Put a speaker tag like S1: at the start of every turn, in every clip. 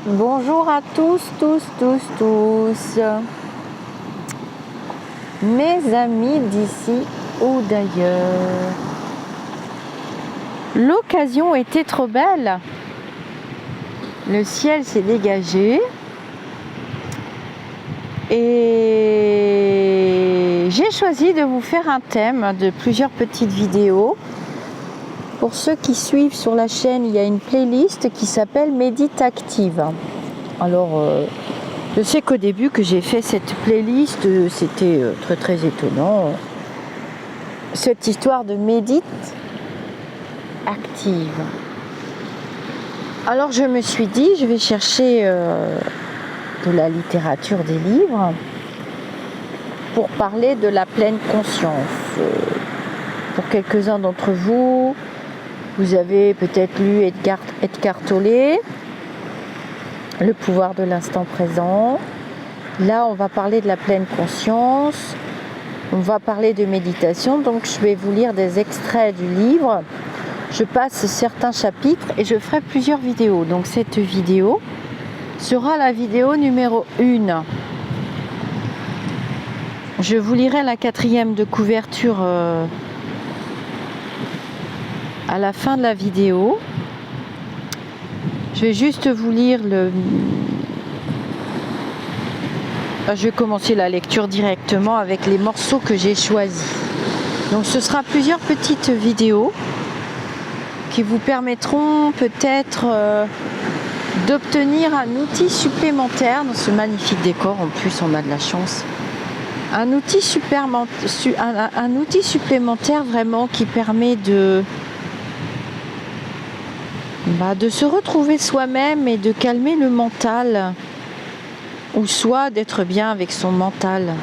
S1: Bonjour à tous, mes amis d'ici ou d'ailleurs. L'occasion était trop belle. Le ciel s'est dégagé et j'ai choisi de vous faire un thème de plusieurs petites vidéos. Pour ceux qui suivent sur la chaîne, il y a une playlist qui s'appelle Méditactive. Alors, je sais qu'au début que j'ai fait cette playlist, c'était très étonnant. Cette histoire de médite active. Alors je me suis dit, je vais chercher de la littérature, des livres, pour parler de la pleine conscience. Pour quelques-uns d'entre vous, vous avez peut-être lu Eckhart Tolle, Le pouvoir de l'instant présent. Là, on va parler de la pleine conscience. On va parler de méditation. Donc, je vais vous lire des extraits du livre. Je passe certains chapitres et je ferai plusieurs vidéos. Donc, cette vidéo sera la vidéo numéro 1. Je vous lirai la 4e de couverture à la fin de la vidéo. Je vais juste vous lire je vais commencer la lecture directement avec les morceaux que j'ai choisis. Donc ce sera plusieurs petites vidéos qui vous permettront peut-être d'obtenir un outil supplémentaire dans ce magnifique décor. En plus, on a de la chance. Un outil supplémentaire vraiment qui permet de se retrouver soi-même et de calmer le mental, ou soit d'être bien avec son mental.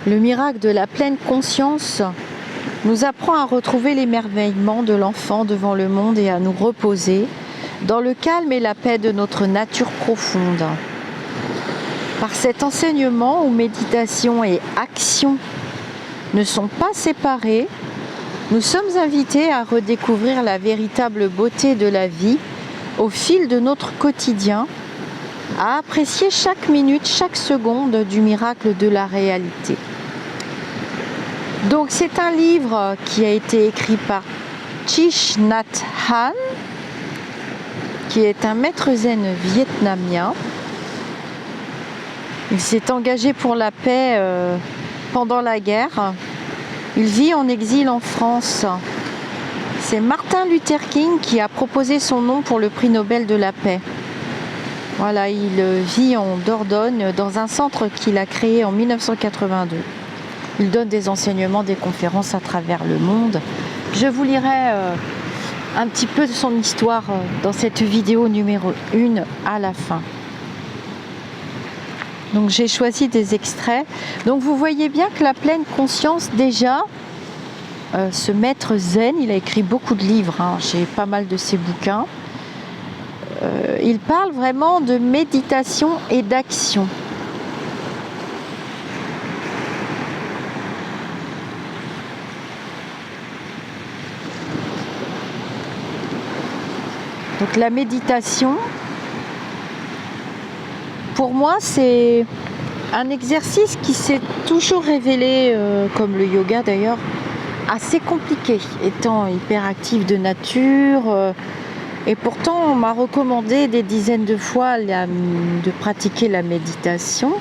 S1: Le miracle de la pleine conscience nous apprend à retrouver l'émerveillement de l'enfant devant le monde et à nous reposer dans le calme et la paix de notre nature profonde. Par cet enseignement où méditation et action ne sont pas séparées, nous sommes invités à redécouvrir la véritable beauté de la vie au fil de notre quotidien, à apprécier chaque minute, chaque seconde du miracle de la réalité. Donc c'est un livre qui a été écrit par Thich Nhat Hanh, qui est un maître zen vietnamien. Il s'est engagé pour la paix pendant la guerre. Il vit en exil en France. C'est Martin Luther King qui a proposé son nom pour le prix Nobel de la paix. Voilà, il vit en Dordogne dans un centre qu'il a créé en 1982. Il donne des enseignements, des conférences à travers le monde. Je vous lirai un petit peu de son histoire dans cette vidéo numéro 1 à la fin. Donc j'ai choisi des extraits. Donc vous voyez bien que la pleine conscience déjà, ce maître zen, il a écrit beaucoup de livres, j'ai pas mal de ses bouquins. Il parle vraiment de méditation et d'action. Donc la méditation, pour moi, c'est un exercice qui s'est toujours révélé, comme le yoga d'ailleurs, assez compliqué, étant hyperactif de nature. Et pourtant, on m'a recommandé des dizaines de fois de pratiquer la méditation.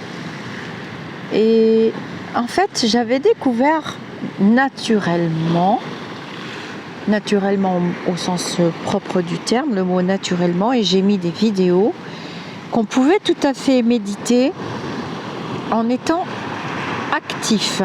S1: Et en fait, j'avais découvert naturellement au sens propre du terme, le mot naturellement, et j'ai mis des vidéos qu'on pouvait tout à fait méditer en étant actif.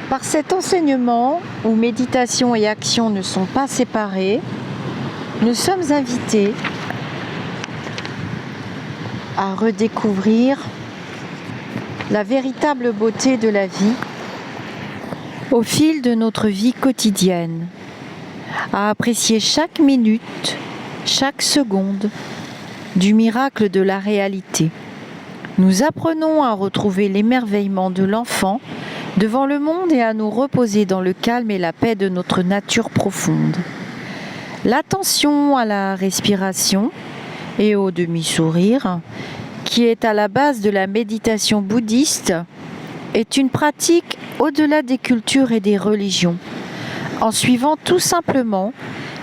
S1: Par cet enseignement où méditation et action ne sont pas séparées, nous sommes invités à redécouvrir la véritable beauté de la vie au fil de notre vie quotidienne, à apprécier chaque minute, chaque seconde du miracle de la réalité. Nous apprenons à retrouver l'émerveillement de l'enfant devant le monde et à nous reposer dans le calme et la paix de notre nature profonde. L'attention à la respiration et au demi-sourire, qui est à la base de la méditation bouddhiste, est une pratique au-delà des cultures et des religions, en suivant tout simplement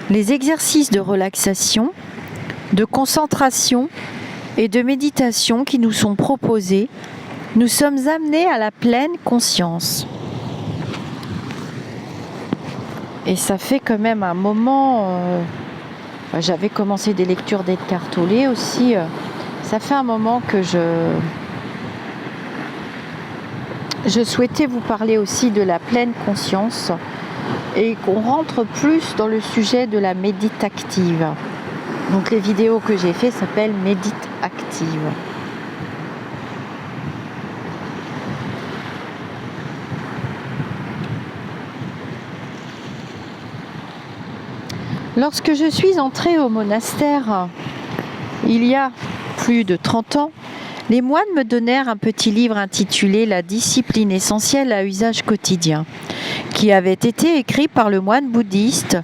S1: les exercices de relaxation, de concentration et de méditation qui nous sont proposés. Nous sommes amenés à la pleine conscience. Et ça fait quand même un moment, j'avais commencé des lectures d'Eckhart Tolle aussi, ça fait un moment que je souhaitais vous parler aussi de la pleine conscience et qu'on rentre plus dans le sujet de la médite active. Donc les vidéos que j'ai fait s'appellent Médite active. Lorsque je suis entrée au monastère, il y a plus de 30 ans, les moines me donnèrent un petit livre intitulé « La discipline essentielle à usage quotidien », qui avait été écrit par le moine bouddhiste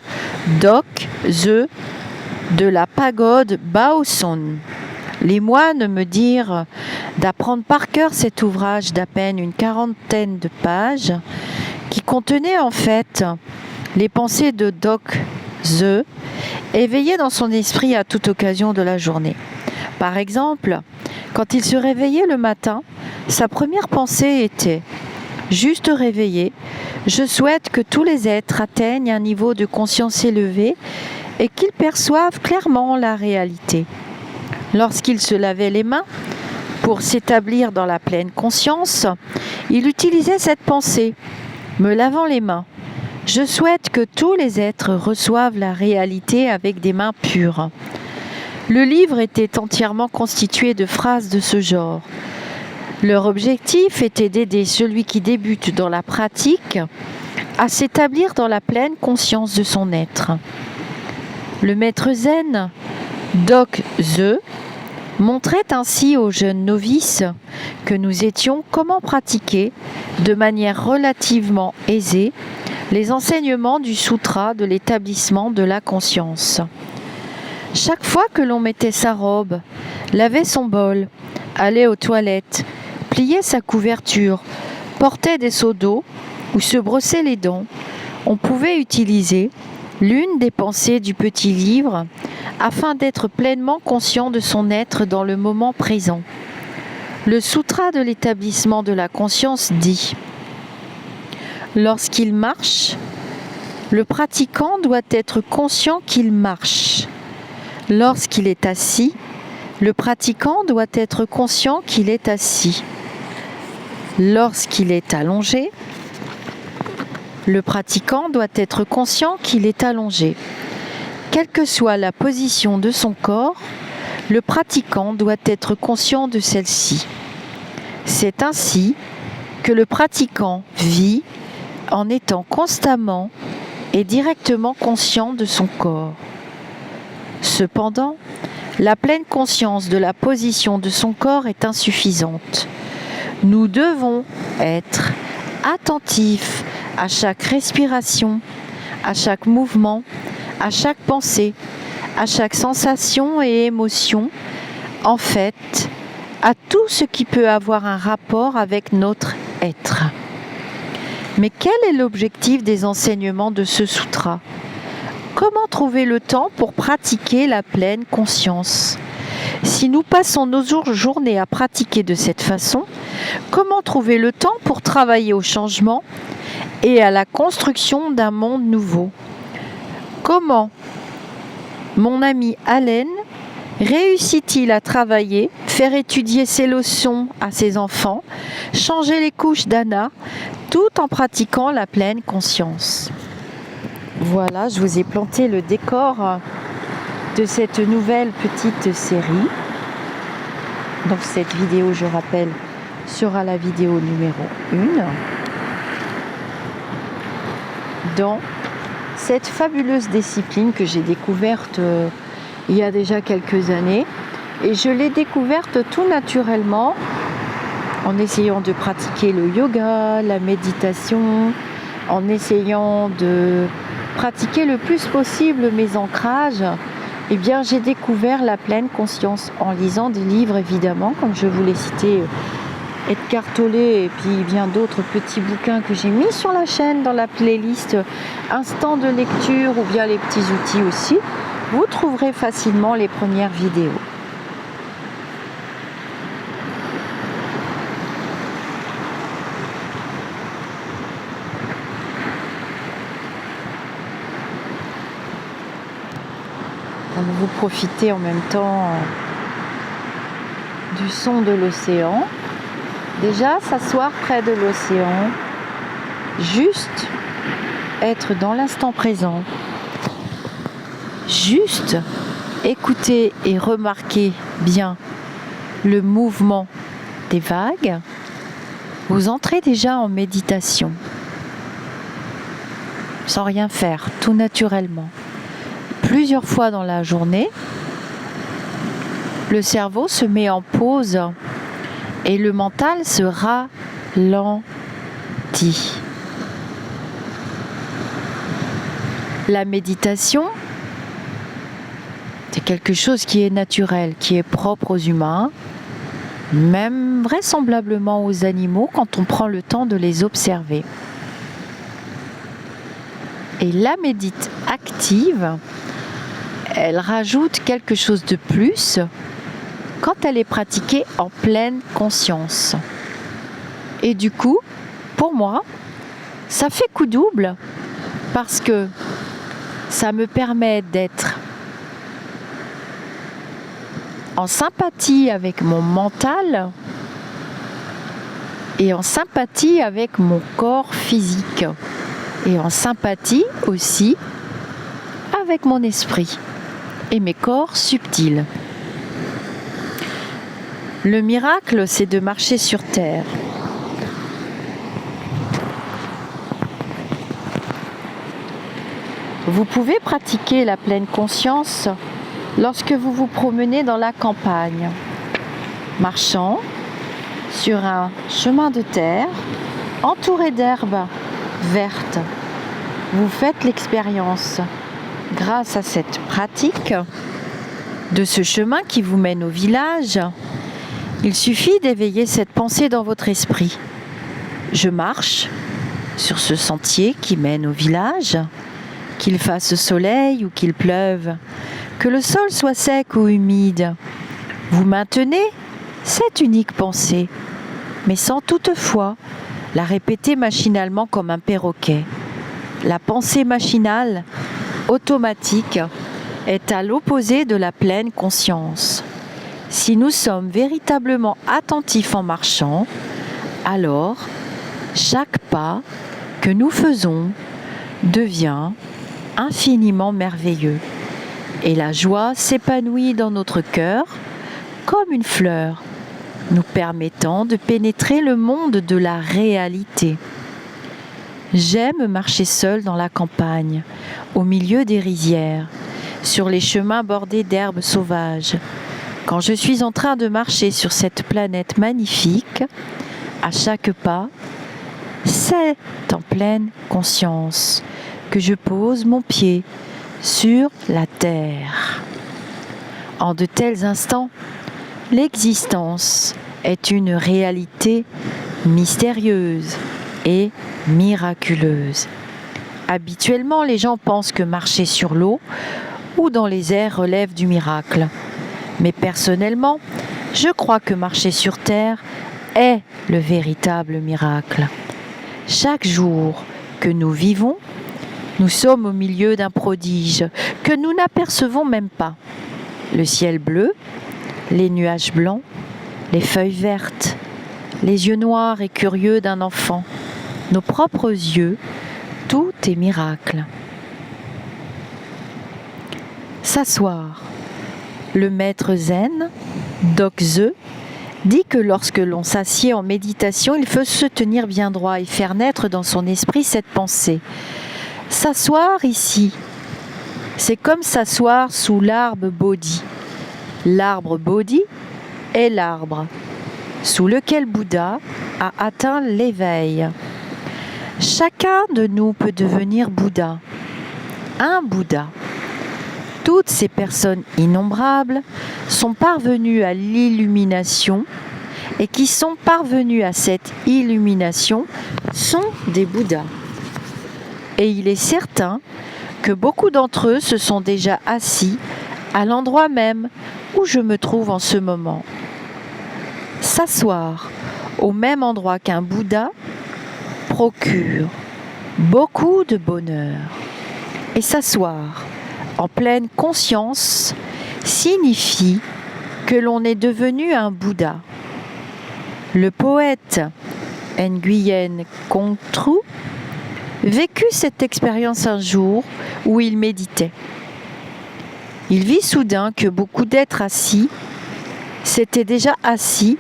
S1: Dokze de la pagode Baosun. Les moines me dirent d'apprendre par cœur cet ouvrage d'à peine une quarantaine de pages, qui contenait en fait les pensées de Dokze éveillées dans son esprit à toute occasion de la journée. Par exemple, quand il se réveillait le matin, sa première pensée était « Juste réveillé, je souhaite que tous les êtres atteignent un niveau de conscience élevé et qu'ils perçoivent clairement la réalité. » Lorsqu'il se lavait les mains, pour s'établir dans la pleine conscience, il utilisait cette pensée « Me lavant les mains, je souhaite que tous les êtres reçoivent la réalité avec des mains pures. » Le livre était entièrement constitué de phrases de ce genre. Leur objectif était d'aider celui qui débute dans la pratique à s'établir dans la pleine conscience de son être. Le maître zen, Dokze, montrait ainsi aux jeunes novices que nous étions comment pratiquer de manière relativement aisée les enseignements du sutra de l'établissement de la conscience. Chaque fois que l'on mettait sa robe, lavait son bol, allait aux toilettes, pliait sa couverture, portait des seaux d'eau ou se brossait les dents, on pouvait utiliser l'une des pensées du petit livre afin d'être pleinement conscient de son être dans le moment présent. Le sutra de l'établissement de la conscience dit « Lorsqu'il marche, le pratiquant doit être conscient qu'il marche. Lorsqu'il est assis, le pratiquant doit être conscient qu'il est assis. Lorsqu'il est allongé, le pratiquant doit être conscient qu'il est allongé. Quelle que soit la position de son corps, le pratiquant doit être conscient de celle-ci. C'est ainsi que le pratiquant vit en étant constamment et directement conscient de son corps. Cependant, la pleine conscience de la position de son corps est insuffisante. Nous devons être attentifs à chaque respiration, à chaque mouvement, à chaque pensée, à chaque sensation et émotion, en fait, à tout ce qui peut avoir un rapport avec notre être. Mais quel est l'objectif des enseignements de ce sutra ? Comment trouver le temps pour pratiquer la pleine conscience ? Si nous passons nos journées à pratiquer de cette façon, comment trouver le temps pour travailler au changement et à la construction d'un monde nouveau ? Comment mon ami Allen réussit-il à travailler, faire étudier ses leçons à ses enfants, changer les couches d'Anna, tout en pratiquant la pleine conscience ? Voilà, je vous ai planté le décor de cette nouvelle petite série. Donc cette vidéo, je rappelle, sera la vidéo numéro 1 dans cette fabuleuse discipline que j'ai découverte il y a déjà quelques années Et je l'ai découverte tout naturellement en essayant de pratiquer le yoga, la méditation, en essayant de pratiquer le plus possible mes ancrages. Eh bien, j'ai découvert la pleine conscience en lisant des livres, évidemment, comme je vous l'ai cité, Edgar Tolle et puis bien d'autres petits bouquins que j'ai mis sur la chaîne dans la playlist Instant de lecture ou bien les petits outils aussi. Vous trouverez facilement les premières vidéos. Donc vous profitez en même temps du son de l'océan. Déjà, s'asseoir près de l'océan, juste être dans l'instant présent, juste écouter et remarquer bien le mouvement des vagues, vous entrez déjà en méditation, sans rien faire, tout naturellement. Plusieurs fois dans la journée, le cerveau se met en pause et le mental se ralentit. La méditation, c'est quelque chose qui est naturel, qui est propre aux humains, même vraisemblablement aux animaux quand on prend le temps de les observer. Et la médite active, elle rajoute quelque chose de plus quand elle est pratiquée en pleine conscience. Et du coup, pour moi, ça fait coup double parce que ça me permet d'être en sympathie avec mon mental et en sympathie avec mon corps physique et en sympathie aussi avec mon esprit et mes corps subtils. Le miracle, c'est de marcher sur terre. Vous pouvez pratiquer la pleine conscience lorsque vous vous promenez dans la campagne, marchant sur un chemin de terre entouré d'herbes vertes. Vous faites l'expérience, grâce à cette pratique, de ce chemin qui vous mène au village. Il suffit d'éveiller cette pensée dans votre esprit. Je marche sur ce sentier qui mène au village, qu'il fasse soleil ou qu'il pleuve, que le sol soit sec ou humide. Vous maintenez cette unique pensée, mais sans toutefois la répéter machinalement comme un perroquet. La pensée machinale, automatique, est à l'opposé de la pleine conscience. Si nous sommes véritablement attentifs en marchant, alors chaque pas que nous faisons devient infiniment merveilleux et la joie s'épanouit dans notre cœur comme une fleur, nous permettant de pénétrer le monde de la réalité. J'aime marcher seule dans la campagne, au milieu des rizières, sur les chemins bordés d'herbes sauvages. Quand je suis en train de marcher sur cette planète magnifique, à chaque pas, c'est en pleine conscience que je pose mon pied sur la terre. En de tels instants, l'existence est une réalité mystérieuse et miraculeuse. Habituellement, les gens pensent que marcher sur l'eau ou dans les airs relève du miracle. Mais personnellement, je crois que marcher sur terre est le véritable miracle. Chaque jour que nous vivons, nous sommes au milieu d'un prodige que nous n'apercevons même pas. Le ciel bleu, les nuages blancs, les feuilles vertes, les yeux noirs et curieux d'un enfant, nos propres yeux, tout est miracle. S'asseoir. Le maître zen, Dokze, dit que lorsque l'on s'assied en méditation, il faut se tenir bien droit et faire naître dans son esprit cette pensée. S'asseoir ici, c'est comme s'asseoir sous l'arbre Bodhi. L'arbre Bodhi est l'arbre sous lequel Bouddha a atteint l'éveil. Chacun de nous peut devenir Bouddha, un Bouddha. Toutes ces personnes innombrables sont parvenues à l'illumination et qui sont parvenues à cette illumination sont des Bouddhas. Et il est certain que beaucoup d'entre eux se sont déjà assis à l'endroit même où je me trouve en ce moment. S'asseoir au même endroit qu'un Bouddha procure beaucoup de bonheur. Et s'asseoir en pleine conscience signifie que l'on est devenu un Bouddha. Le poète Nguyen Quang Tru vécut cette expérience un jour où il méditait. Il vit soudain que beaucoup d'êtres assis s'étaient déjà assis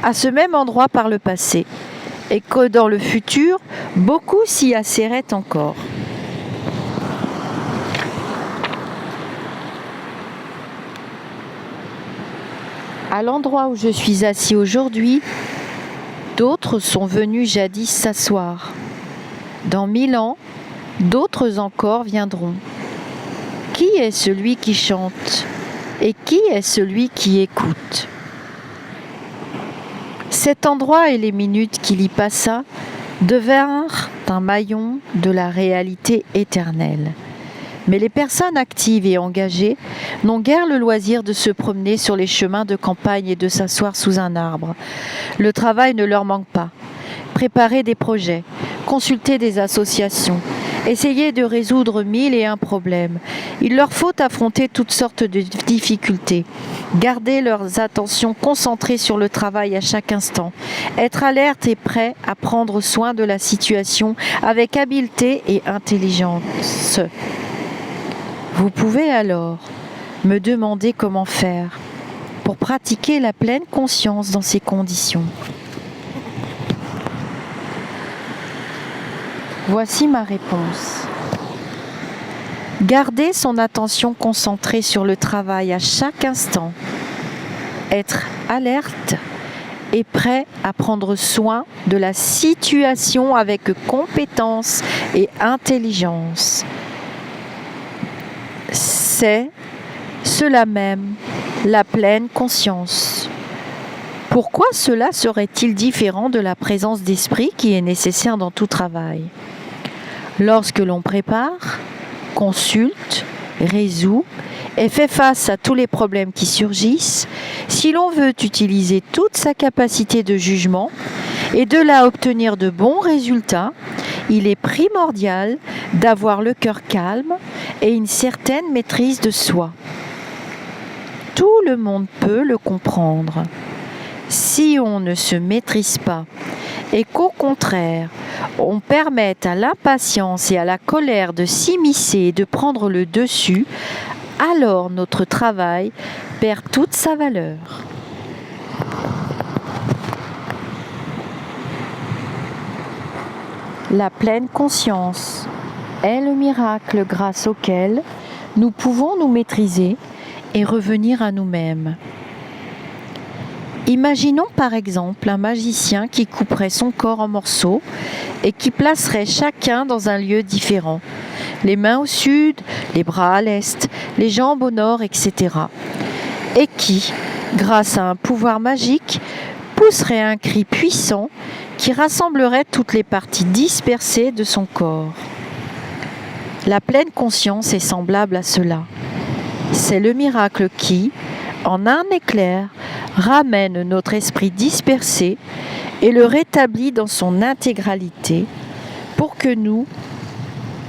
S1: à ce même endroit par le passé et que dans le futur, beaucoup s'y assieraient encore. À l'endroit où je suis assis aujourd'hui, d'autres sont venus jadis s'asseoir. Dans 1000 ans, d'autres encore viendront. Qui est celui qui chante et qui est celui qui écoute? Cet endroit et les minutes qu'il y passa devinrent un maillon de la réalité éternelle. Mais les personnes actives et engagées n'ont guère le loisir de se promener sur les chemins de campagne et de s'asseoir sous un arbre. Le travail ne leur manque pas. Préparer des projets, consulter des associations, essayer de résoudre 1001 problèmes. Il leur faut affronter toutes sortes de difficultés, garder leurs attentions concentrées sur le travail à chaque instant, être alerte et prêt à prendre soin de la situation avec habileté et intelligence. Vous pouvez alors me demander comment faire pour pratiquer la pleine conscience dans ces conditions. Voici ma réponse. Garder son attention concentrée sur le travail à chaque instant. Être alerte et prêt à prendre soin de la situation avec compétence et intelligence. C'est cela même, la pleine conscience. Pourquoi cela serait-il différent de la présence d'esprit qui est nécessaire dans tout travail? Lorsque l'on prépare, consulte, résout et fait face à tous les problèmes qui surgissent, si l'on veut utiliser toute sa capacité de jugement et de là obtenir de bons résultats, il est primordial d'avoir le cœur calme et une certaine maîtrise de soi. Tout le monde peut le comprendre. Si on ne se maîtrise pas et qu'au contraire, on permet à l'impatience et à la colère de s'immiscer et de prendre le dessus, alors notre travail perd toute sa valeur. La pleine conscience est le miracle grâce auquel nous pouvons nous maîtriser et revenir à nous-mêmes. Imaginons par exemple un magicien qui couperait son corps en morceaux et qui placerait chacun dans un lieu différent. Les mains au sud, les bras à l'est, les jambes au nord, etc. Et qui, grâce à un pouvoir magique, pousserait un cri puissant qui rassemblerait toutes les parties dispersées de son corps. La pleine conscience est semblable à cela. C'est le miracle qui, en un éclair, ramène notre esprit dispersé et le rétablit dans son intégralité pour que nous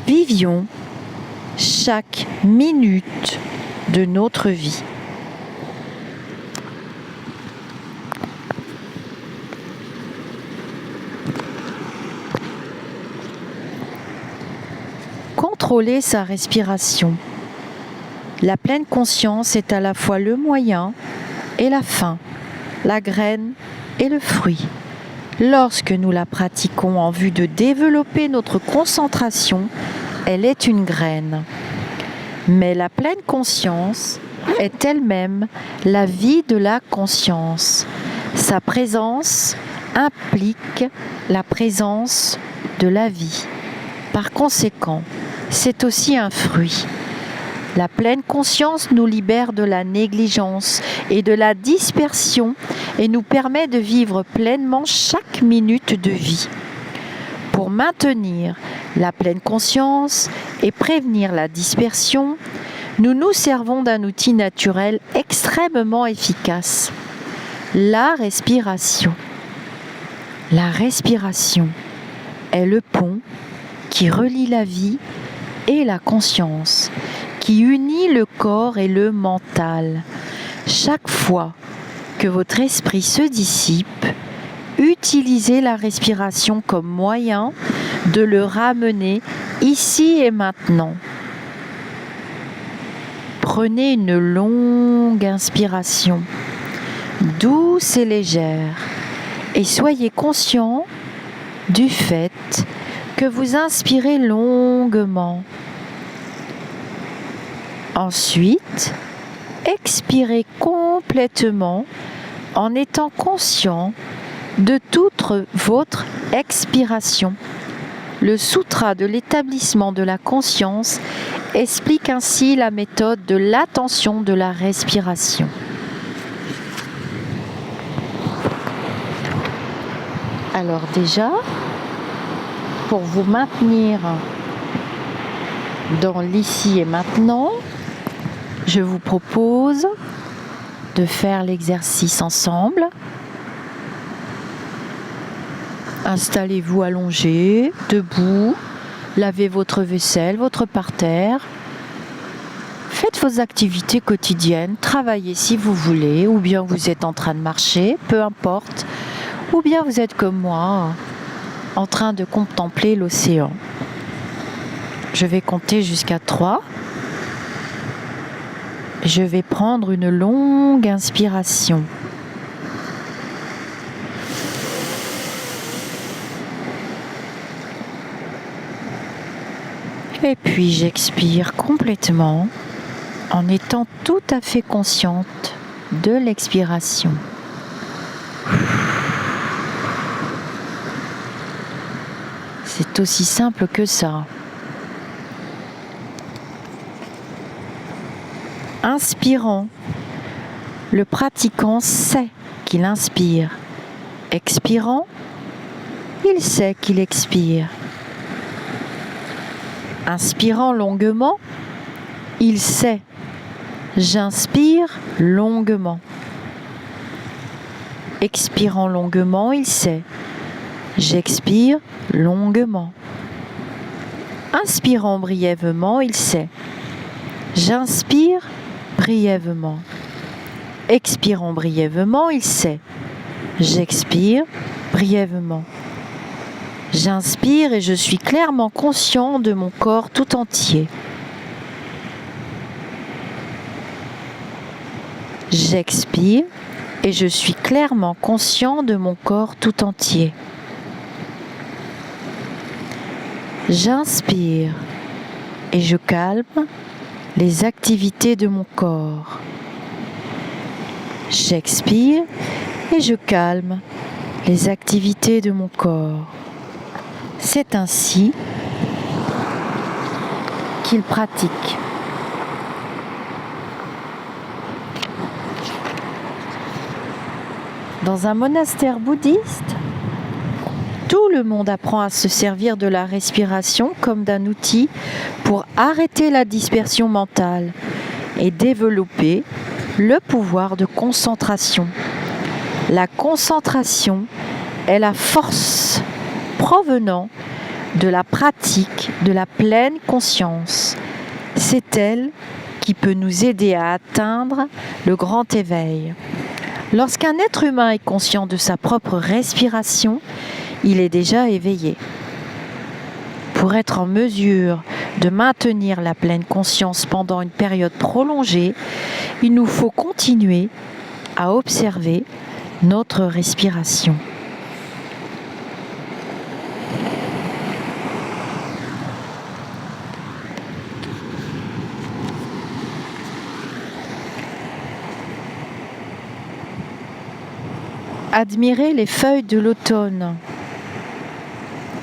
S1: vivions chaque minute de notre vie. Contrôler sa respiration. La pleine conscience est à la fois le moyen et la fin, la graine et le fruit. Lorsque nous la pratiquons en vue de développer notre concentration, elle est une graine. Mais la pleine conscience est elle-même la vie de la conscience. Sa présence implique la présence de la vie. Par conséquent, c'est aussi un fruit. La pleine conscience nous libère de la négligence et de la dispersion et nous permet de vivre pleinement chaque minute de vie. Pour maintenir la pleine conscience et prévenir la dispersion, nous nous servons d'un outil naturel extrêmement efficace, la respiration. La respiration est le pont qui relie la vie et la conscience, qui unit le corps et le mental. Chaque fois que votre esprit se dissipe, utilisez la respiration comme moyen de le ramener ici et maintenant. Prenez une longue inspiration, douce et légère, et soyez conscient du fait que vous inspirez longuement. Ensuite, expirez complètement en étant conscient de toute votre expiration. Le sutra de l'établissement de la conscience explique ainsi la méthode de l'attention de la respiration. Alors déjà, pour vous maintenir dans l'ici et maintenant, je vous propose de faire l'exercice ensemble. Installez-vous allongé, debout, lavez votre vaisselle, votre parterre. Faites vos activités quotidiennes, travaillez si vous voulez, ou bien vous êtes en train de marcher, peu importe, ou bien vous êtes comme moi, en train de contempler l'océan. Je vais compter jusqu'à 3. Je vais prendre une longue inspiration. Et puis j'expire complètement en étant tout à fait consciente de l'expiration. C'est aussi simple que ça. Inspirant, le pratiquant sait qu'il inspire. Expirant, il sait qu'il expire. Inspirant longuement, il sait. J'inspire longuement. Expirant longuement, il sait. J'expire longuement. Inspirant brièvement, il sait. J'inspire brièvement. Expirant brièvement, il sait. J'expire brièvement. J'inspire et je suis clairement conscient de mon corps tout entier. J'expire et je suis clairement conscient de mon corps tout entier. J'inspire et je calme les activités de mon corps. J'expire et je calme les activités de mon corps. C'est ainsi qu'il pratique. Dans un monastère bouddhiste, tout le monde apprend à se servir de la respiration comme d'un outil pour arrêter la dispersion mentale et développer le pouvoir de concentration. La concentration est la force provenant de la pratique de la pleine conscience. C'est elle qui peut nous aider à atteindre le grand éveil. Lorsqu'un être humain est conscient de sa propre respiration, il est déjà éveillé. Pour être en mesure de maintenir la pleine conscience pendant une période prolongée, il nous faut continuer à observer notre respiration. Admirez les feuilles de l'automne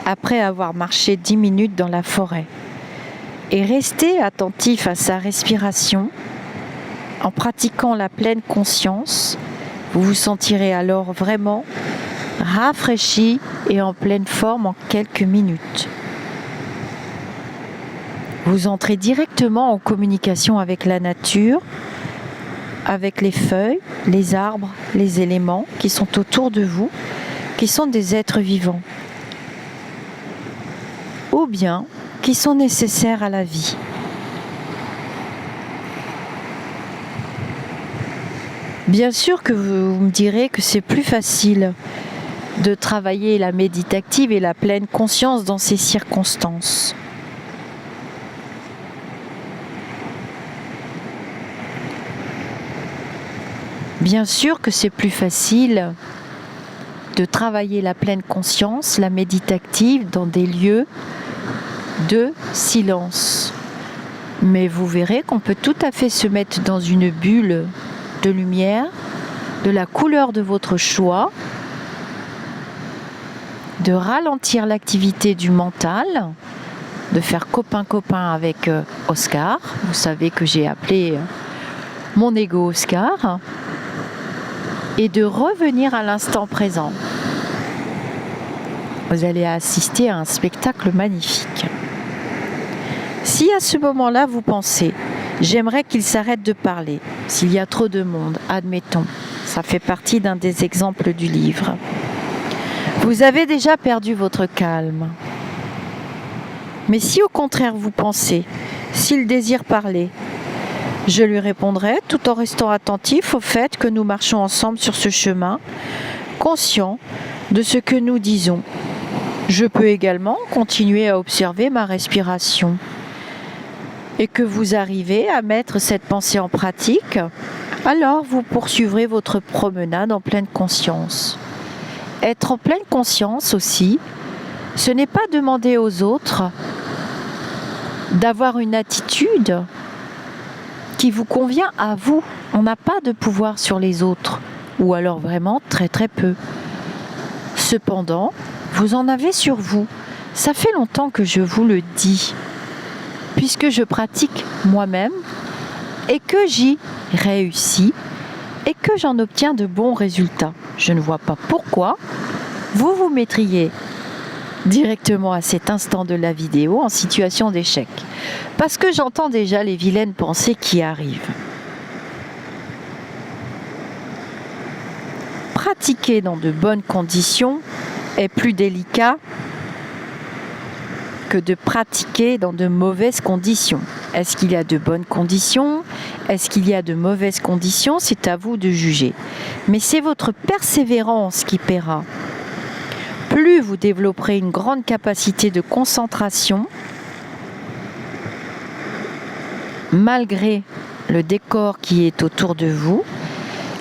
S1: après avoir marché 10 minutes dans la forêt. Et restez attentif à sa respiration. En pratiquant la pleine conscience, vous vous sentirez alors vraiment rafraîchi et en pleine forme en quelques minutes. Vous entrez directement en communication avec la nature, avec les feuilles, les arbres, les éléments qui sont autour de vous, qui sont des êtres vivants, ou bien qui sont nécessaires à la vie. Bien sûr que vous me direz que c'est plus facile de travailler la méditative et la pleine conscience dans ces circonstances. Bien sûr que c'est plus facile de travailler la pleine conscience, la méditative, dans des lieux de silence. Mais vous verrez qu'on peut tout à fait se mettre dans une bulle de lumière, de la couleur de votre choix, de ralentir l'activité du mental, de faire copain-copain avec Oscar. Vous savez que j'ai appelé mon ego Oscar. Et de revenir à l'instant présent. Vous allez assister à un spectacle magnifique. Si à ce moment-là vous pensez « j'aimerais qu'il s'arrête de parler », s'il y a trop de monde, admettons, ça fait partie d'un des exemples du livre, vous avez déjà perdu votre calme. Mais si au contraire vous pensez « s'il désire parler », je lui répondrai tout en restant attentif au fait que nous marchons ensemble sur ce chemin, conscient de ce que nous disons. Je peux également continuer à observer ma respiration. Et que vous arrivez à mettre cette pensée en pratique, alors vous poursuivrez votre promenade en pleine conscience. Être en pleine conscience aussi, ce n'est pas demander aux autres d'avoir une attitude qui vous convient à vous. On n'a pas de pouvoir sur les autres, ou alors vraiment très très peu. Cependant, vous en avez sur vous. Ça fait longtemps que je vous le dis, puisque je pratique moi-même et que j'y réussis et que j'en obtiens de bons résultats. Je ne vois pas pourquoi vous vous mettriez directement à cet instant de la vidéo en situation d'échec. Parce que j'entends déjà les vilaines pensées qui arrivent. Pratiquer dans de bonnes conditions est plus délicat que de pratiquer dans de mauvaises conditions. Est-ce qu'il y a de bonnes conditions? Est-ce qu'il y a de mauvaises conditions? C'est à vous de juger. Mais c'est votre persévérance qui paiera. Plus vous développerez une grande capacité de concentration, malgré le décor qui est autour de vous.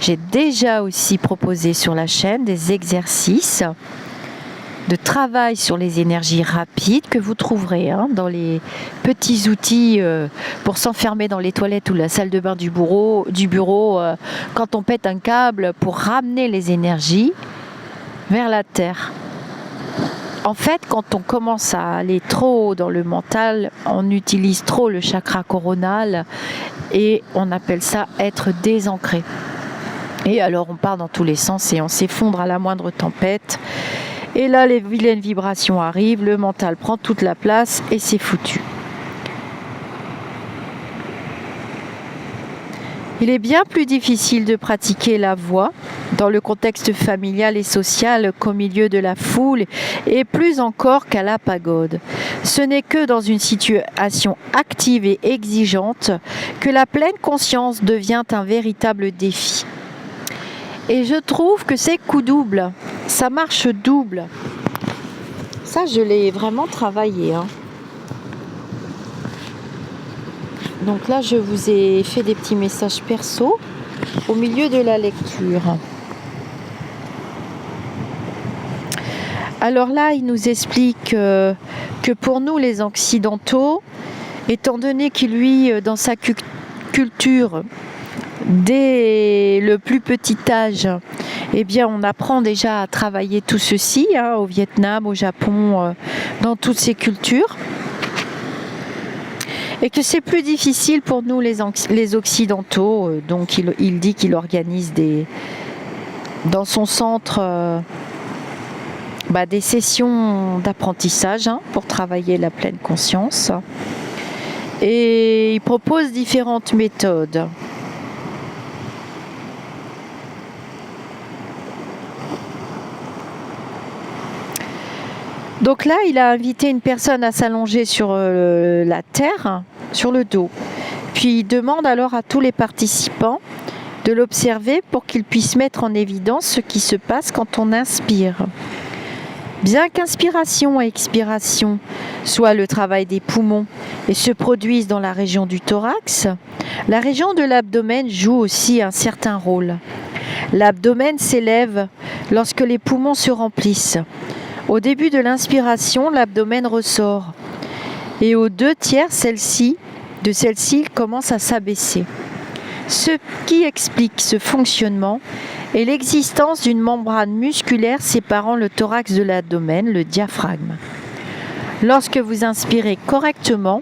S1: J'ai déjà aussi proposé sur la chaîne des exercices de travail sur les énergies rapides que vous trouverez dans les petits outils pour s'enfermer dans les toilettes ou la salle de bain du bureau quand on pète un câble pour ramener les énergies vers la terre. En fait, quand on commence à aller trop dans le mental, on utilise trop le chakra coronal et on appelle ça être désancré. Et alors on part dans tous les sens et on s'effondre à la moindre tempête. Et là, les vilaines vibrations arrivent, le mental prend toute la place et c'est foutu. Il est bien plus difficile de pratiquer la voix dans le contexte familial et social qu'au milieu de la foule et plus encore qu'à la pagode. Ce n'est que dans une situation active et exigeante que la pleine conscience devient un véritable défi. Et je trouve que c'est coup double, ça marche double. Ça, je l'ai vraiment travaillé. Donc là, je vous ai fait des petits messages perso au milieu de la lecture. Alors là, il nous explique que pour nous, les Occidentaux, étant donné qu'il, lui, dans sa culture, dès le plus petit âge, eh bien, on apprend déjà à travailler tout ceci, hein, au Vietnam, au Japon, dans toutes ces cultures. Et que c'est plus difficile pour nous les Occidentaux. Donc il dit qu'il organise dans son centre des sessions d'apprentissage, hein, pour travailler la pleine conscience. Et il propose différentes méthodes. Donc là, il a invité une personne à s'allonger sur la terre, sur le dos. Puis il demande alors à tous les participants de l'observer pour qu'ils puissent mettre en évidence ce qui se passe quand on inspire. Bien qu'inspiration et expiration soient le travail des poumons et se produisent dans la région du thorax, la région de l'abdomen joue aussi un certain rôle. L'abdomen s'élève lorsque les poumons se remplissent. Au début de l'inspiration, l'abdomen ressort et aux 2/3 de celle-ci, il commence à s'abaisser. Ce qui explique ce fonctionnement est l'existence d'une membrane musculaire séparant le thorax de l'abdomen, le diaphragme. Lorsque vous inspirez correctement,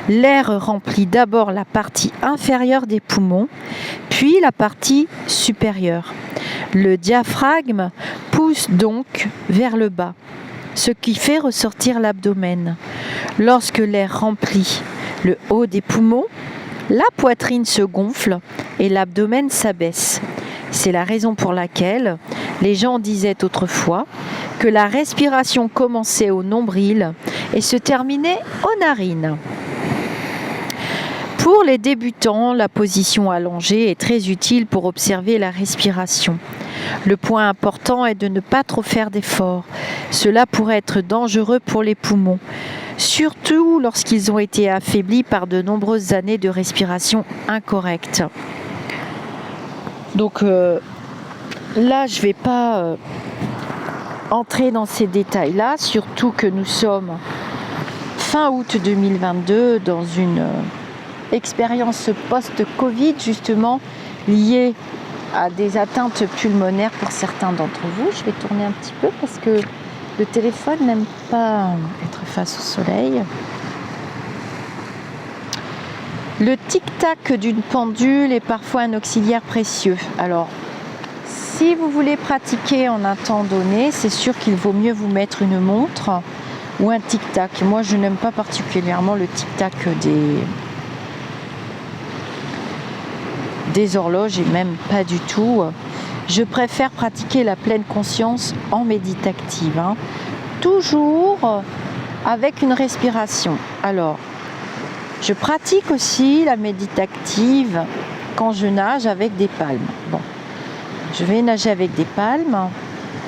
S1: l'air remplit d'abord la partie inférieure des poumons, puis la partie supérieure. Le diaphragme pousse donc vers le bas, ce qui fait ressortir l'abdomen. Lorsque l'air remplit le haut des poumons, la poitrine se gonfle et l'abdomen s'abaisse. C'est la raison pour laquelle les gens disaient autrefois que la respiration commençait au nombril et se terminait aux narines. Pour les débutants, la position allongée est très utile pour observer la respiration. Le point important est de ne pas trop faire d'efforts. Cela pourrait être dangereux pour les poumons, surtout lorsqu'ils ont été affaiblis par de nombreuses années de respiration incorrecte. Donc là, je ne vais pas entrer dans ces détails-là, surtout que nous sommes fin août 2022 dans une expérience post-Covid, justement liée à des atteintes pulmonaires pour certains d'entre vous. Je vais tourner un petit peu parce que le téléphone n'aime pas être face au soleil. Le tic-tac d'une pendule est parfois un auxiliaire précieux. Alors, si vous voulez pratiquer en un temps donné, c'est sûr qu'il vaut mieux vous mettre une montre ou un tic-tac. Moi, je n'aime pas particulièrement le tic-tac des horloges et même pas du tout. Je préfère pratiquer la pleine conscience en méditative, hein. Toujours avec une respiration. Alors, je pratique aussi la méditative quand je nage avec des palmes. Bon, je vais nager avec des palmes,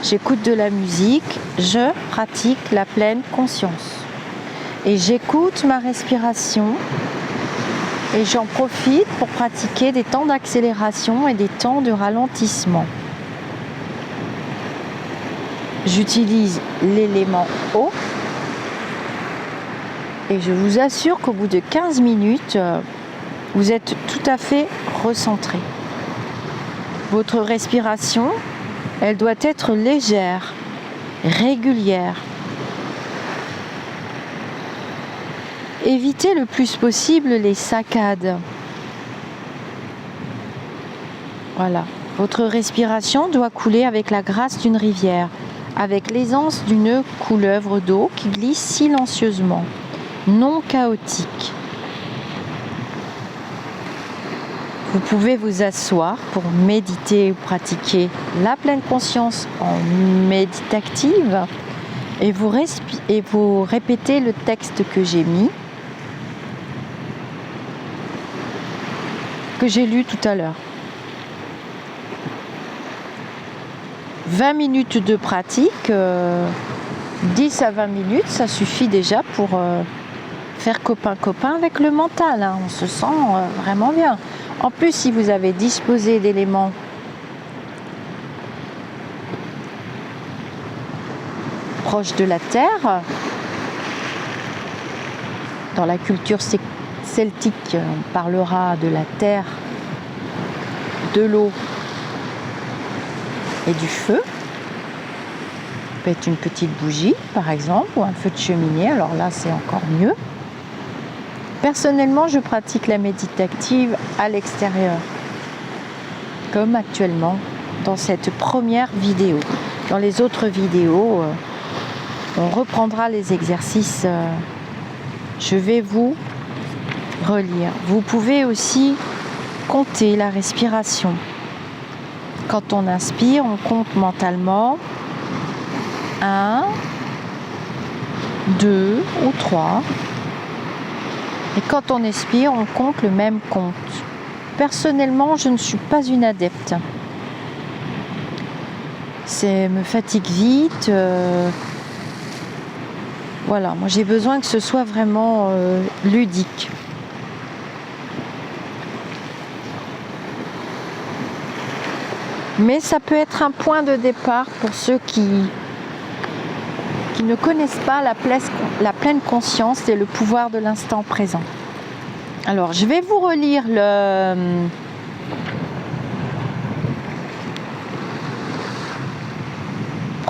S1: j'écoute de la musique, je pratique la pleine conscience. Et j'écoute ma respiration et j'en profite pour pratiquer des temps d'accélération et des temps de ralentissement. J'utilise l'élément eau. Et je vous assure qu'au bout de 15 minutes, vous êtes tout à fait recentré. Votre respiration, elle doit être légère, régulière. Évitez le plus possible les saccades. Voilà. Votre respiration doit couler avec la grâce d'une rivière, avec l'aisance d'une couleuvre d'eau qui glisse silencieusement, non chaotique. Vous pouvez vous asseoir pour méditer ou pratiquer la pleine conscience en méditative et vous répétez le texte que j'ai mis, que j'ai lu tout à l'heure. 20 minutes de pratique, 10 à 20 minutes, ça suffit déjà pour faire copain-copain avec le mental, hein. On se sent vraiment bien. En plus, si vous avez disposé d'éléments proches de la terre, dans la culture celtique, on parlera de la terre, de l'eau et du feu. Ça peut être une petite bougie, par exemple, ou un feu de cheminée. Alors là, c'est encore mieux. Personnellement, je pratique la méditative à l'extérieur, comme actuellement dans cette première vidéo. Dans les autres vidéos, on reprendra les exercices. Je vais vous relire. Vous pouvez aussi compter la respiration. Quand on inspire, on compte mentalement 1, 2 ou 3. Et quand on expire, on compte le même compte. Personnellement, je ne suis pas une adepte. Ça me fatigue vite. Voilà, moi j'ai besoin que ce soit vraiment ludique. Mais ça peut être un point de départ pour ceux qui ne connaissent pas la pleine conscience et le pouvoir de l'instant présent. Alors, je vais vous relire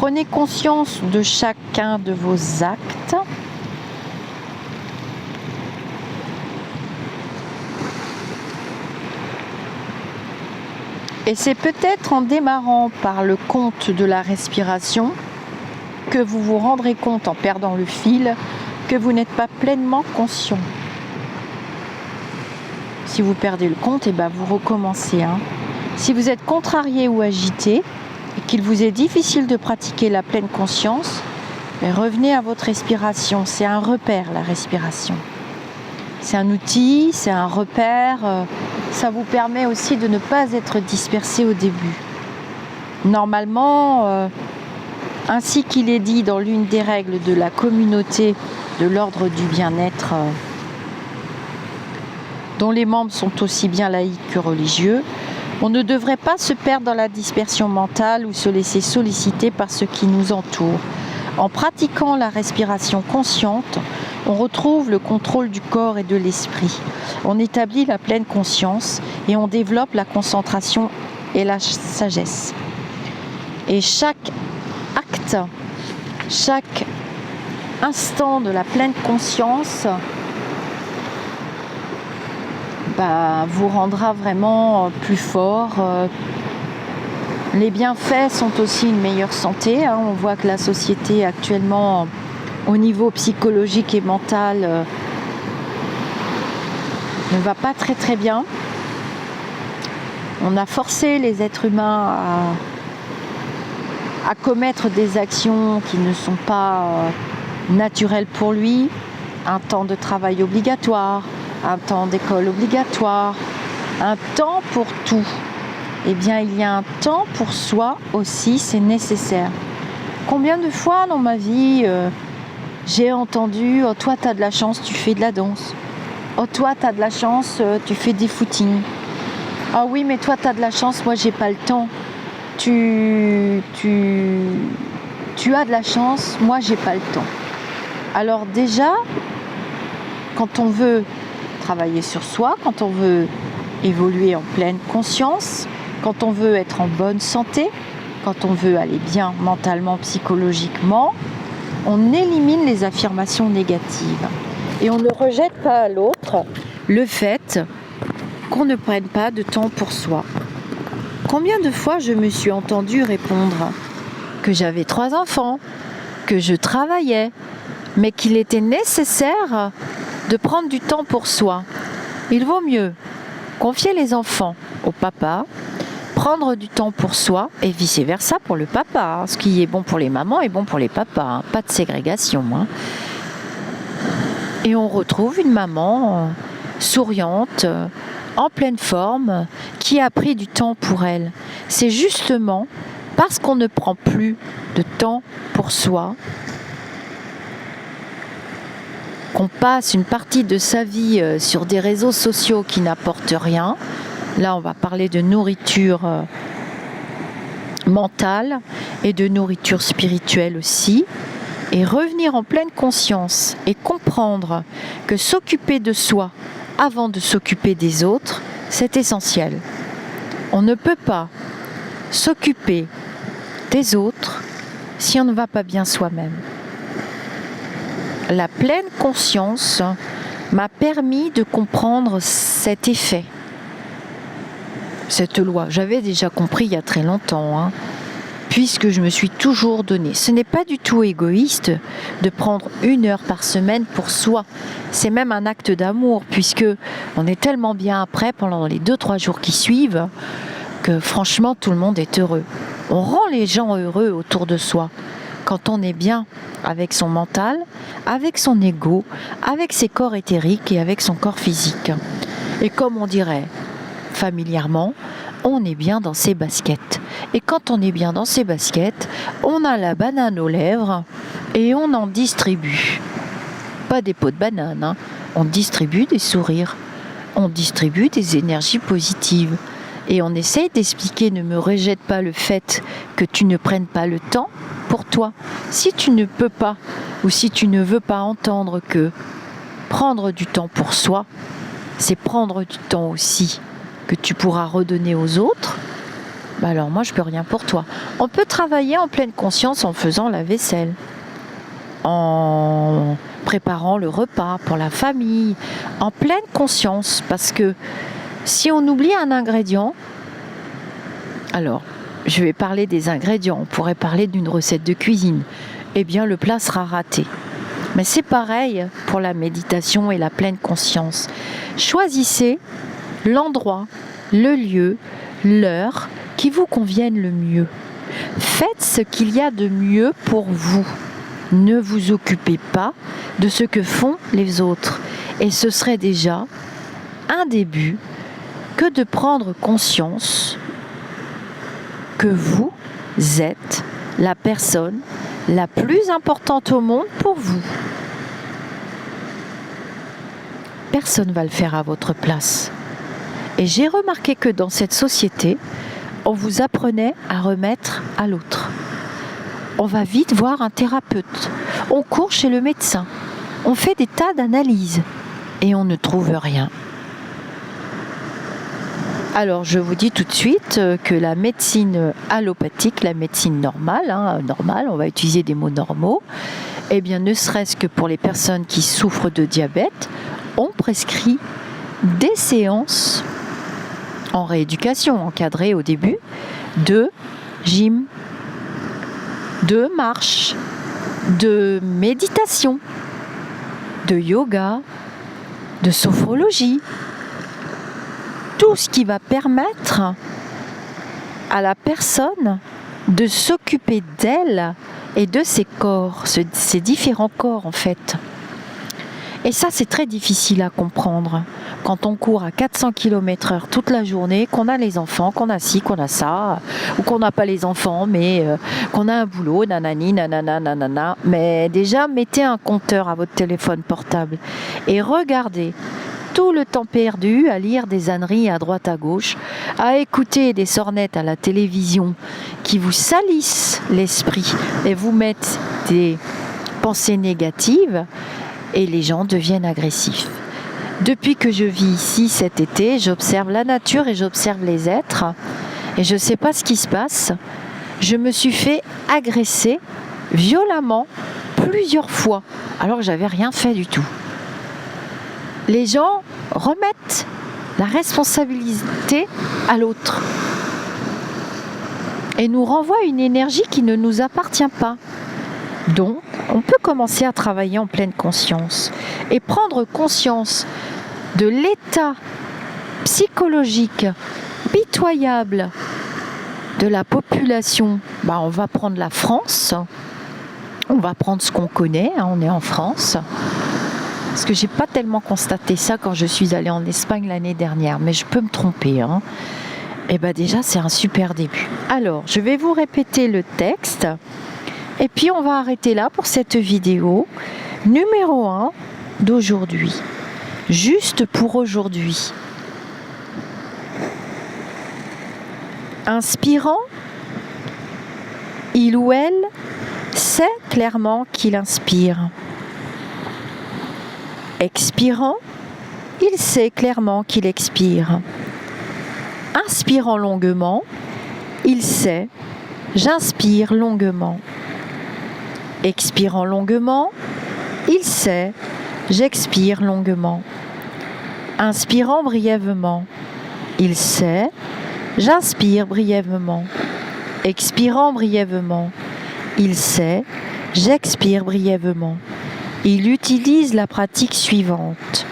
S1: Prenez conscience de chacun de vos actes. Et c'est peut-être en démarrant par le compte de la respiration que vous vous rendrez compte, en perdant le fil, que vous n'êtes pas pleinement conscient. Si vous perdez le compte, vous recommencez. Si vous êtes contrarié ou agité et qu'il vous est difficile de pratiquer la pleine conscience, revenez à votre respiration. C'est un repère, la respiration. C'est un outil, c'est un repère. Ça vous permet aussi de ne pas être dispersé au début. Normalement, ainsi qu'il est dit dans l'une des règles de la communauté de l'ordre du bien-être, dont les membres sont aussi bien laïcs que religieux, on ne devrait pas se perdre dans la dispersion mentale ou se laisser solliciter par ce qui nous entoure. En pratiquant la respiration consciente, on retrouve le contrôle du corps et de l'esprit. On établit la pleine conscience et on développe la concentration et la sagesse. Et chaque acte, chaque instant de la pleine conscience vous rendra vraiment plus fort. Les bienfaits sont aussi une meilleure santé. On voit que la société actuellement, au niveau psychologique et mental, ne va pas très très bien. On a forcé les êtres humains à commettre des actions qui ne sont pas naturelles pour lui. Un temps de travail obligatoire, un temps d'école obligatoire, un temps pour tout. Eh bien, il y a un temps pour soi aussi, c'est nécessaire. Combien de fois dans ma vie, j'ai entendu « Oh, toi, t'as de la chance, tu fais de la danse. Oh, toi, t'as de la chance, tu fais des footings. Ah oui, mais toi, t'as de la chance, moi, j'ai pas le temps. Tu as de la chance, moi, j'ai pas le temps. » Alors déjà, quand on veut travailler sur soi, quand on veut évoluer en pleine conscience, quand on veut être en bonne santé, quand on veut aller bien mentalement, psychologiquement, on élimine les affirmations négatives. Et on ne rejette pas à l'autre le fait qu'on ne prenne pas de temps pour soi. Combien de fois je me suis entendue répondre que j'avais 3 enfants, que je travaillais, mais qu'il était nécessaire de prendre du temps pour soi. Il vaut mieux confier les enfants au papa, prendre du temps pour soi et vice-versa pour le papa. Ce qui est bon pour les mamans est bon pour les papas. Pas de ségrégation. Et on retrouve une maman souriante, en pleine forme, qui a pris du temps pour elle. C'est justement parce qu'on ne prend plus de temps pour soi qu'on passe une partie de sa vie sur des réseaux sociaux qui n'apportent rien. Là, on va parler de nourriture mentale et de nourriture spirituelle aussi. Et revenir en pleine conscience et comprendre que s'occuper de soi avant de s'occuper des autres, c'est essentiel. On ne peut pas s'occuper des autres si on ne va pas bien soi-même. La pleine conscience m'a permis de comprendre cet effet, cette loi. J'avais déjà compris il y a très longtemps, puisque je me suis toujours donné. Ce n'est pas du tout égoïste de prendre 1 heure par semaine pour soi. C'est même un acte d'amour, puisque on est tellement bien après pendant les 2-3 jours qui suivent que franchement tout le monde est heureux. On rend les gens heureux autour de soi quand on est bien avec son mental, avec son ego, avec ses corps éthériques et avec son corps physique. Et comme on dirait familièrement, on est bien dans ses baskets. Et quand on est bien dans ses baskets, on a la banane aux lèvres et on en distribue. Pas des pots de banane, on distribue des sourires, on distribue des énergies positives. Et on essaye d'expliquer, ne me rejette pas le fait que tu ne prennes pas le temps pour toi. Si tu ne peux pas, ou si tu ne veux pas entendre que prendre du temps pour soi, c'est prendre du temps aussi que tu pourras redonner aux autres, alors moi je peux rien pour toi. On peut travailler en pleine conscience en faisant la vaisselle, en préparant le repas pour la famille, en pleine conscience, parce que si on oublie un ingrédient, alors je vais parler des ingrédients, on pourrait parler d'une recette de cuisine, eh bien le plat sera raté. Mais c'est pareil pour la méditation et la pleine conscience. Choisissez l'endroit, le lieu, l'heure qui vous conviennent le mieux. Faites ce qu'il y a de mieux pour vous. Ne vous occupez pas de ce que font les autres. Et ce serait déjà un début que de prendre conscience que vous êtes la personne la plus importante au monde pour vous. Personne ne va le faire à votre place. Et j'ai remarqué que dans cette société, on vous apprenait à remettre à l'autre. On va vite voir un thérapeute. On court chez le médecin. On fait des tas d'analyses et on ne trouve rien. Alors je vous dis tout de suite que la médecine allopathique, la médecine normale, on va utiliser des mots normaux, eh bien ne serait-ce que pour les personnes qui souffrent de diabète, on prescrit des séances en rééducation encadrée au début de gym, de marche, de méditation, de yoga, de sophrologie. Tout ce qui va permettre à la personne de s'occuper d'elle et de ses corps, ses différents corps en fait. Et ça, c'est très difficile à comprendre quand on court à 400 km/h toute la journée, qu'on a les enfants, qu'on a ci, qu'on a ça, ou qu'on n'a pas les enfants, mais qu'on a un boulot, nanani, nanana, nanana. Mais déjà, mettez un compteur à votre téléphone portable et regardez tout le temps perdu à lire des âneries à droite à gauche, à écouter des sornettes à la télévision qui vous salissent l'esprit et vous mettent des pensées négatives et les gens deviennent agressifs. Depuis que je vis ici cet été, j'observe la nature et j'observe les êtres et je ne sais pas ce qui se passe. Je me suis fait agresser violemment plusieurs fois alors que j'avais rien fait du tout. Les gens remettent la responsabilité à l'autre et nous renvoient une énergie qui ne nous appartient pas. Donc, on peut commencer à travailler en pleine conscience et prendre conscience de l'état psychologique pitoyable de la population. On va prendre la France, on va prendre ce qu'on connaît, on est en France. Parce que j'ai pas tellement constaté ça quand je suis allée en Espagne l'année dernière, mais je peux me tromper. Et déjà, c'est un super début. Alors, je vais vous répéter le texte, et puis on va arrêter là pour cette vidéo numéro 1 d'aujourd'hui. Juste pour aujourd'hui. Inspirant, il ou elle sait clairement qu'il inspire. Expirant, il sait clairement qu'il expire. Inspirant longuement, il sait J'inspire longuement. Expirant longuement, il sait, j'expire longuement. Inspirant brièvement, il sait, j'inspire brièvement. Expirant brièvement, il sait, j'expire brièvement. Il utilise la pratique suivante.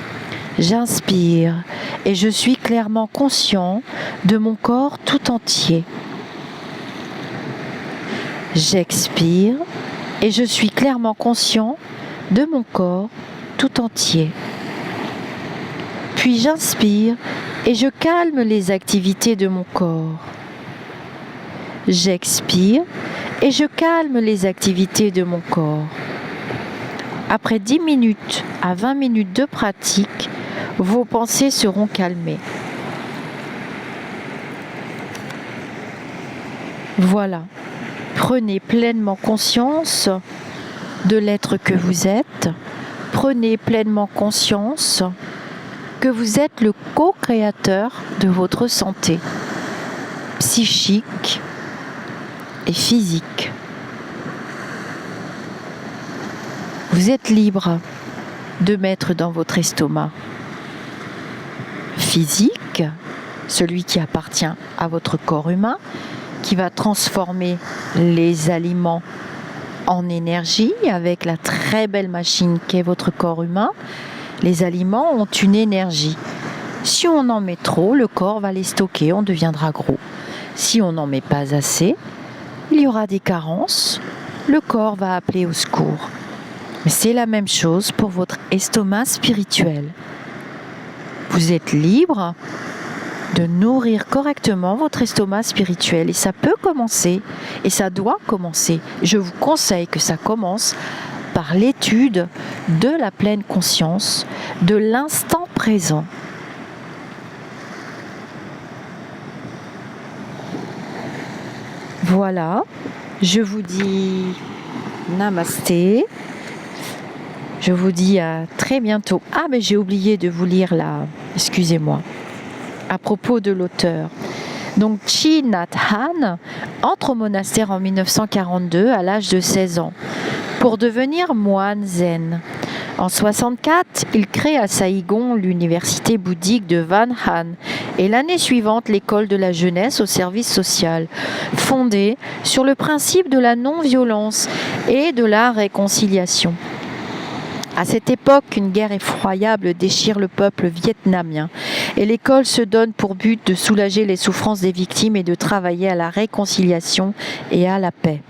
S1: J'inspire et je suis clairement conscient de mon corps tout entier. J'expire et je suis clairement conscient de mon corps tout entier. Puis j'inspire et je calme les activités de mon corps. J'expire et je calme les activités de mon corps. Après 10 minutes à 20 minutes de pratique, vos pensées seront calmées. Voilà. Prenez pleinement conscience de l'être que vous êtes. Prenez pleinement conscience que vous êtes le co-créateur de votre santé psychique et physique. Vous êtes libre de mettre dans votre estomac physique, celui qui appartient à votre corps humain, qui va transformer les aliments en énergie avec la très belle machine qu'est votre corps humain. Les aliments ont une énergie. Si on en met trop, le corps va les stocker, on deviendra gros. Si on n'en met pas assez, il y aura des carences, le corps va appeler au secours. Mais c'est la même chose pour votre estomac spirituel. Vous êtes libre de nourrir correctement votre estomac spirituel et ça peut commencer et ça doit commencer. Je vous conseille que ça commence par l'étude de la pleine conscience, de l'instant présent. Voilà, je vous dis namasté. Je vous dis à très bientôt. Ah, mais j'ai oublié de vous lire là, excusez-moi, à propos de l'auteur. Donc, Thich Nhat Hanh entre au monastère en 1942 à l'âge de 16 ans pour devenir moine zen. En 1964, il crée à Saïgon l'université bouddhique de Van Han et l'année suivante l'école de la jeunesse au service social, fondée sur le principe de la non-violence et de la réconciliation. À cette époque, une guerre effroyable déchire le peuple vietnamien et l'école se donne pour but de soulager les souffrances des victimes et de travailler à la réconciliation et à la paix.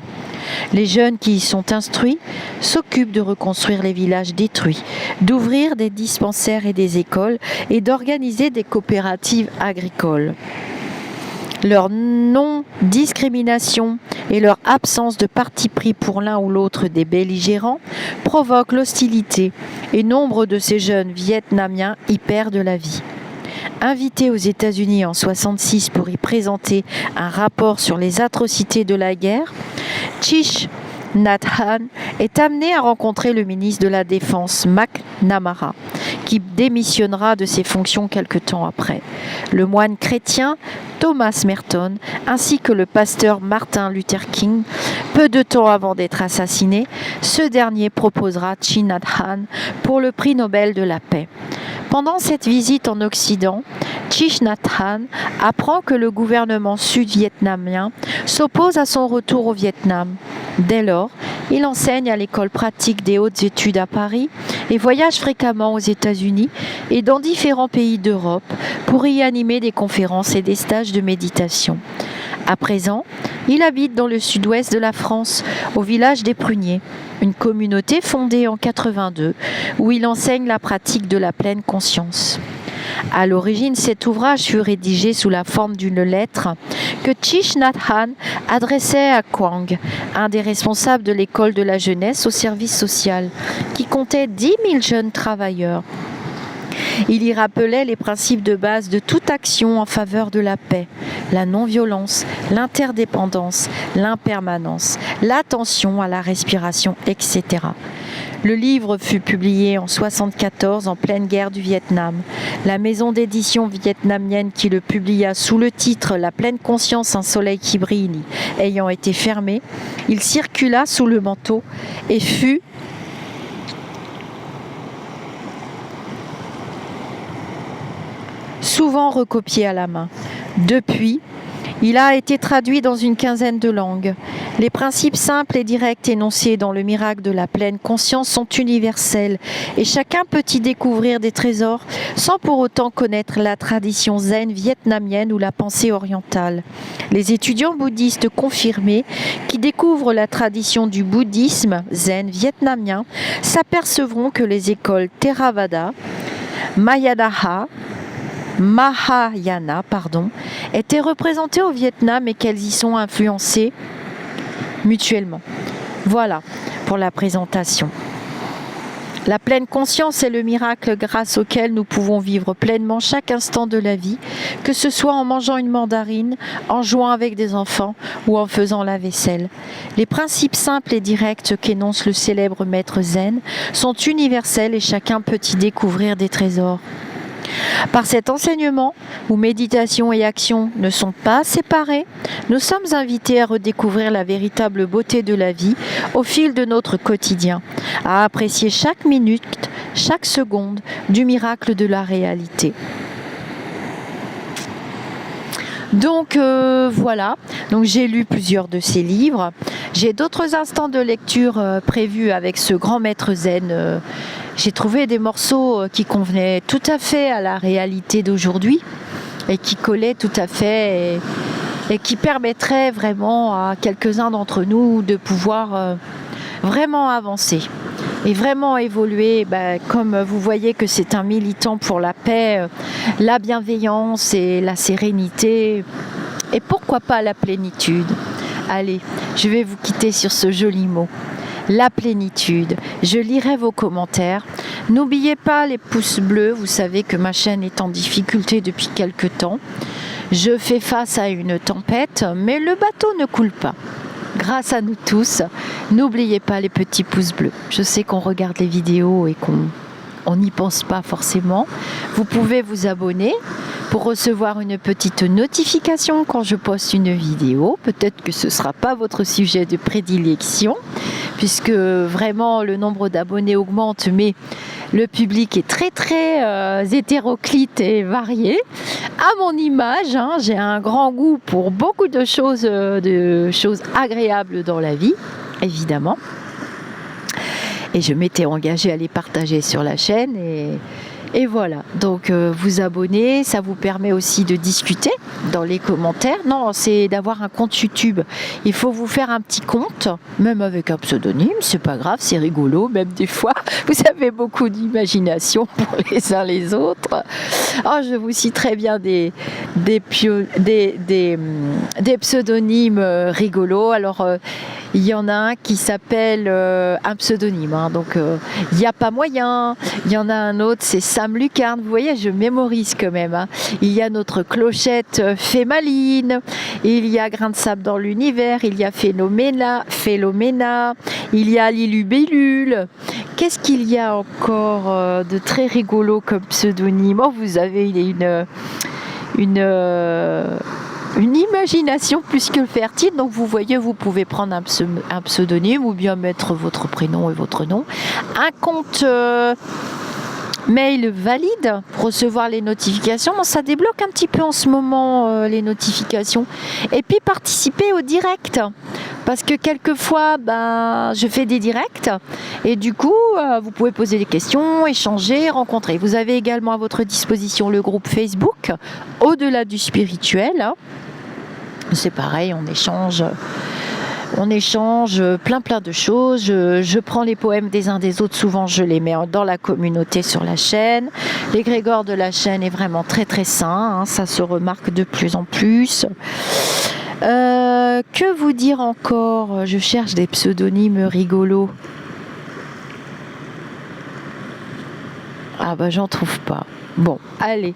S1: Les jeunes qui y sont instruits s'occupent de reconstruire les villages détruits, d'ouvrir des dispensaires et des écoles et d'organiser des coopératives agricoles. Leur non-discrimination et leur absence de parti pris pour l'un ou l'autre des belligérants provoquent l'hostilité et nombre de ces jeunes Vietnamiens y perdent la vie. Invité aux États-Unis en 1966 pour y présenter un rapport sur les atrocités de la guerre, Thich Nhat Hanh est amené à rencontrer le ministre de la Défense McNamara, qui démissionnera de ses fonctions quelque temps après. Le moine chrétien Thomas Merton, ainsi que le pasteur Martin Luther King, peu de temps avant d'être assassiné, ce dernier proposera Thich Nhat Hanh pour le prix Nobel de la paix. Pendant cette visite en Occident, Thich Nhat Hanh apprend que le gouvernement sud-vietnamien s'oppose à son retour au Vietnam. Dès lors, il enseigne à l'école pratique des hautes études à Paris et voyage fréquemment aux États-Unis et dans différents pays d'Europe pour y animer des conférences et des stages de méditation. À présent, il habite dans le sud-ouest de la France, au village des Pruniers, une communauté fondée en 1982 où il enseigne la pratique de la pleine conscience. À l'origine, cet ouvrage fut rédigé sous la forme d'une lettre que Thich Nhat Hanh adressait à Quang, un des responsables de l'école de la jeunesse au service social, qui comptait 10 000 jeunes travailleurs. Il y rappelait les principes de base de toute action en faveur de la paix, la non-violence, l'interdépendance, l'impermanence, l'attention à la respiration, etc. Le livre fut publié en 1974 en pleine guerre du Vietnam. La maison d'édition vietnamienne qui le publia sous le titre La pleine conscience, un soleil qui brille ayant été fermée, il circula sous le manteau et fut souvent recopié à la main. Depuis, il a été traduit dans une quinzaine de langues. Les principes simples et directs énoncés dans le miracle de la pleine conscience sont universels et chacun peut y découvrir des trésors sans pour autant connaître la tradition zen vietnamienne ou la pensée orientale. Les étudiants bouddhistes confirmés qui découvrent la tradition du bouddhisme zen vietnamien s'apercevront que les écoles Theravada, Mahayana, étaient représentées au Vietnam et qu'elles y sont influencées mutuellement. Voilà pour la présentation. La pleine conscience est le miracle grâce auquel nous pouvons vivre pleinement chaque instant de la vie, que ce soit en mangeant une mandarine, en jouant avec des enfants ou en faisant la vaisselle. Les principes simples et directs qu'énonce le célèbre maître zen sont universels et chacun peut y découvrir des trésors. Par cet enseignement, où méditation et action ne sont pas séparées, nous sommes invités à redécouvrir la véritable beauté de la vie au fil de notre quotidien, à apprécier chaque minute, chaque seconde du miracle de la réalité. Donc voilà, donc j'ai lu plusieurs de ces livres. J'ai d'autres instants de lecture prévus avec ce grand maître zen. J'ai trouvé des morceaux qui convenaient tout à fait à la réalité d'aujourd'hui et qui collaient tout à fait et qui permettraient vraiment à quelques-uns d'entre nous de pouvoir vraiment avancer et vraiment évoluer, comme vous voyez que c'est un militant pour la paix, la bienveillance et la sérénité et pourquoi pas la plénitude. Allez, je vais vous quitter sur ce joli mot. La plénitude. Je lirai vos commentaires. N'oubliez pas les pouces bleus. Vous savez que ma chaîne est en difficulté depuis quelque temps. Je fais face à une tempête, mais le bateau ne coule pas. Grâce à nous tous, n'oubliez pas les petits pouces bleus. Je sais qu'on regarde les vidéos et qu'on n'y pense pas forcément. Vous pouvez vous abonner pour recevoir une petite notification quand je poste une vidéo. Peut-être que ce ne sera pas votre sujet de prédilection, puisque vraiment le nombre d'abonnés augmente, mais le public est très très hétéroclite et varié. À mon image, j'ai un grand goût pour beaucoup de choses agréables dans la vie, évidemment. Et je m'étais engagée à les partager sur la chaîne et voilà, donc vous abonner, ça vous permet aussi de discuter dans les commentaires. Non, c'est d'avoir un compte YouTube. Il faut vous faire un petit compte, même avec un pseudonyme, c'est pas grave, c'est rigolo, même des fois, vous avez beaucoup d'imagination pour les uns les autres. Oh, je vous cite très bien des pseudonymes rigolos. Alors, il y en a un qui s'appelle un pseudonyme, donc il n'y a pas moyen. Il y en a un autre, c'est Sam Lucarne. Vous voyez, je mémorise quand même. Il y a notre clochette Fémaline. Il y a Grain de sable dans l'univers. Il y a Philomena. Il y a Lilubellule. Qu'est-ce qu'il y a encore de très rigolo comme pseudonyme? Oh, vous avez une imagination plus que fertile, donc vous voyez, vous pouvez prendre un pseudonyme ou bien mettre votre prénom et votre nom. Un compte mail valide pour recevoir les notifications. Bon, ça débloque un petit peu en ce moment les notifications. Et puis participer au direct. Parce que quelquefois, je fais des directs et du coup, vous pouvez poser des questions, échanger, rencontrer. Vous avez également à votre disposition le groupe Facebook, Au-delà du spirituel. C'est pareil, on échange plein de choses. Je prends les poèmes des uns des autres, souvent je les mets dans la communauté sur la chaîne. L'égrégore de la chaîne est vraiment très très sain, ça se remarque de plus en plus. Que vous dire encore? Je cherche des pseudonymes rigolos. Ah bah j'en trouve pas. Bon, allez,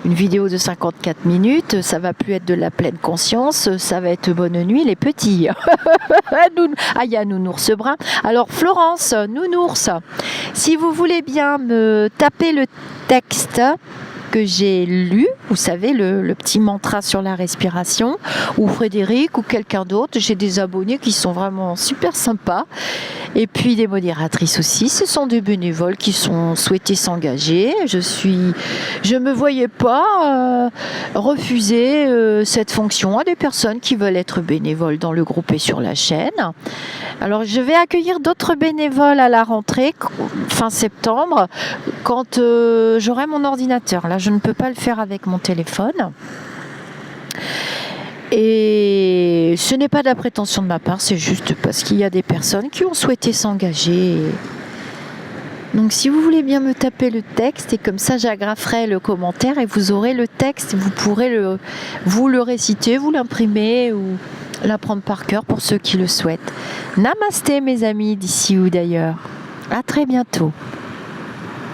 S1: une vidéo de 54 minutes, ça va plus être de la pleine conscience, ça va être bonne nuit les petits. Ah, il y a Nounours Brun. Alors Florence, Nounours, si vous voulez bien me taper le texte que j'ai lu, vous savez, le petit mantra sur la respiration, ou Frédéric, ou quelqu'un d'autre. J'ai des abonnés qui sont vraiment super sympas. Et puis des modératrices aussi. Ce sont des bénévoles qui sont souhaités s'engager. Je me voyais pas refuser cette fonction à des personnes qui veulent être bénévoles dans le groupe et sur la chaîne. Alors je vais accueillir d'autres bénévoles à la rentrée, fin septembre, quand j'aurai mon ordinateur. Là, je ne peux pas le faire avec mon téléphone. Et ce n'est pas de la prétention de ma part, c'est juste parce qu'il y a des personnes qui ont souhaité s'engager. Donc si vous voulez bien me taper le texte, et comme ça j'agraferai le commentaire et vous aurez le texte, vous pourrez vous le réciter, vous l'imprimer ou l'apprendre par cœur pour ceux qui le souhaitent. Namasté mes amis d'ici ou d'ailleurs. À très bientôt.